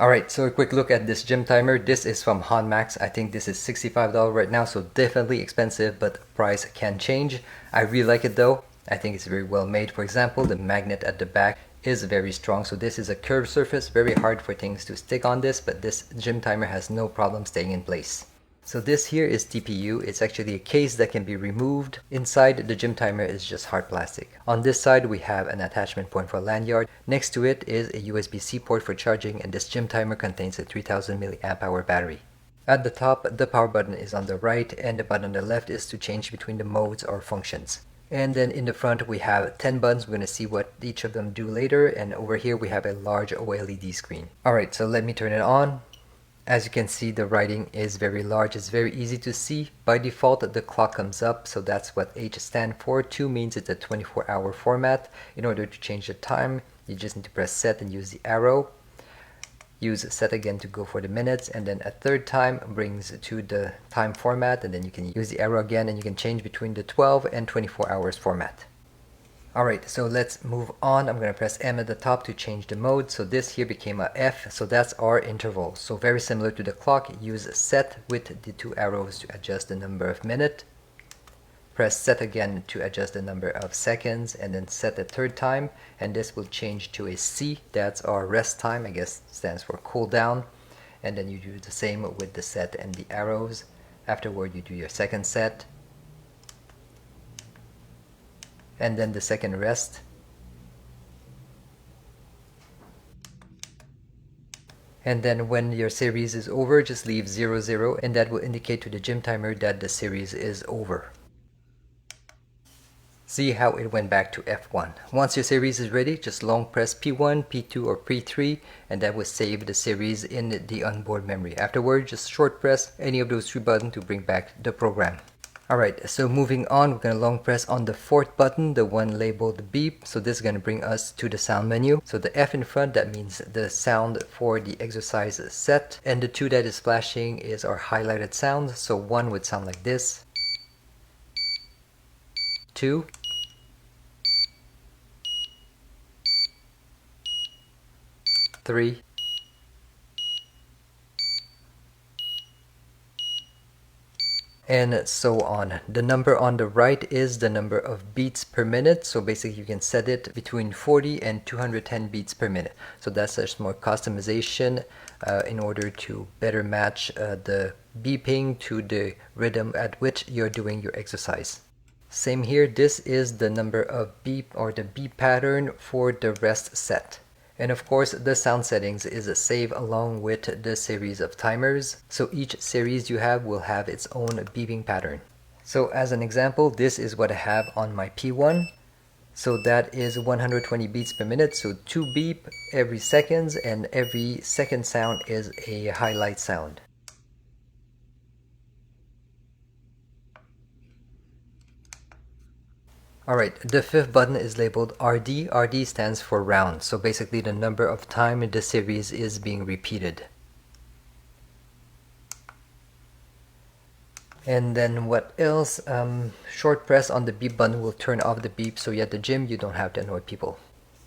Alright, so a quick look at this gym timer. This is from HONMAX. I think this is $65 right now, so definitely expensive, but price can change. I really like it though. I think it's very well made. For example, the magnet at the back is very strong. So this is a curved surface, very hard for things to stick on this, but this gym timer has no problem staying in place. So this here is TPU. It's actually a case that can be removed. Inside, the gym timer is just hard plastic. On this side, we have an attachment point for a lanyard. Next to it is a USB-C port for charging, and this gym timer contains a 3000 milliamp hour battery. At the top, the power button is on the right, and the button on the left is to change between the modes or functions. And then in the front, we have 10 buttons. We're going to see what each of them do later. And over here, we have a large OLED screen. Alright, so let me turn it on. As you can see, the writing is very large. It's very easy to see. By default, the clock comes up, so that's what H stands for. 2 means it's a 24-hour format. In order to change the time, you just need to press set and use the arrow. Use set again to go for the minutes, and then a third time brings to the time format, and then you can use the arrow again and you can change between the 12 and 24 hours format. Alright, so let's move on. I'm going to press M at the top to change the mode. So this here became a F, so that's our interval. So very similar to the clock, use set with the 2 arrows to adjust the number of minutes. Press set again to adjust the number of seconds, and then set a third time, and this will change to a C. That's our rest time, I guess stands for cool down. And then you do the same with the set and the arrows. Afterward, you do your second set, and then the second rest. And then when your series is over, just leave 00, and that will indicate to the gym timer that the series is over. See how it went back to F1. Once your series is ready, just long press P1, P2, or P3, and that will save the series in the onboard memory. Afterward, just short press any of those 3 buttons to bring back the program. Alright, so moving on, we're going to long press on the 4th button, the one labeled beep. So this is going to bring us to the sound menu. So the F in front, that means the sound for the exercise set. And the 2 that is flashing is our highlighted sound. So 1 would sound like this. 2. 3. And so on. The number on the right is the number of beats per minute. So basically you can set it between 40 and 210 beats per minute. So that's just more customization in order to better match the beeping to the rhythm at which you're doing your exercise. Same here, this is the number of beep or the beep pattern for the rest set. And of course, the sound settings is saved along with the series of timers. So each series you have will have its own beeping pattern. So as an example, this is what I have on my P1. So that is 120 beats per minute. So 2 beep every seconds, and every second sound is a highlight sound. Alright, the 5th button is labeled RD. RD stands for round, so basically the number of time the series is being repeated. And then what else? Short press on the beep button will turn off the beep, so at the gym you don't have to annoy people.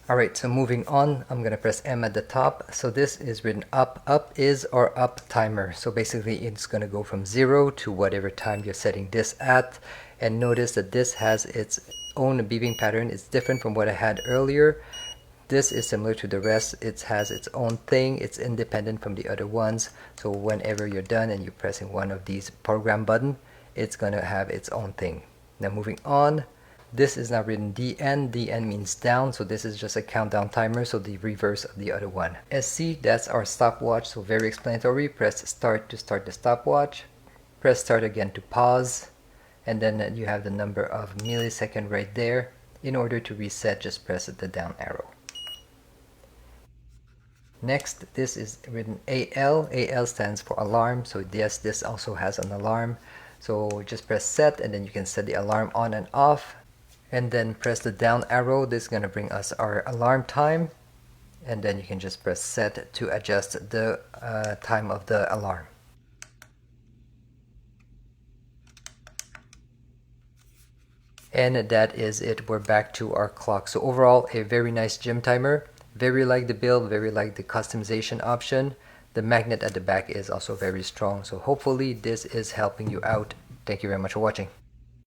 Alright, so moving on, I'm going to press M at the top. So this is written up. Up is our up timer. So basically it's going to go from 0 to whatever time you're setting this at. And notice that this has its own beeping pattern. It's different from what I had earlier. This is similar to the rest. It has its own thing. It's independent from the other ones. So whenever you're done and you're pressing one of these program buttons, it's going to have its own thing. Now moving on. This is now written DN. DN means down, so this is just a countdown timer, so the reverse of the other one. SC, that's our stopwatch, so very explanatory. Press start to start the stopwatch. Press start again to pause. And then you have the number of milliseconds right there. In order to reset, just press the down arrow. Next, this is written AL. AL stands for alarm, so yes, this also has an alarm. So just press set, and then you can set the alarm on and off. And then press the down arrow. This is going to bring us our alarm time. And then you can just press set to adjust the time of the alarm. And that is it. We're back to our clock. So overall, a very nice gym timer. Very like the build, very like the customization option. The magnet at the back is also very strong, so hopefully this is helping you out. Thank you very much for watching.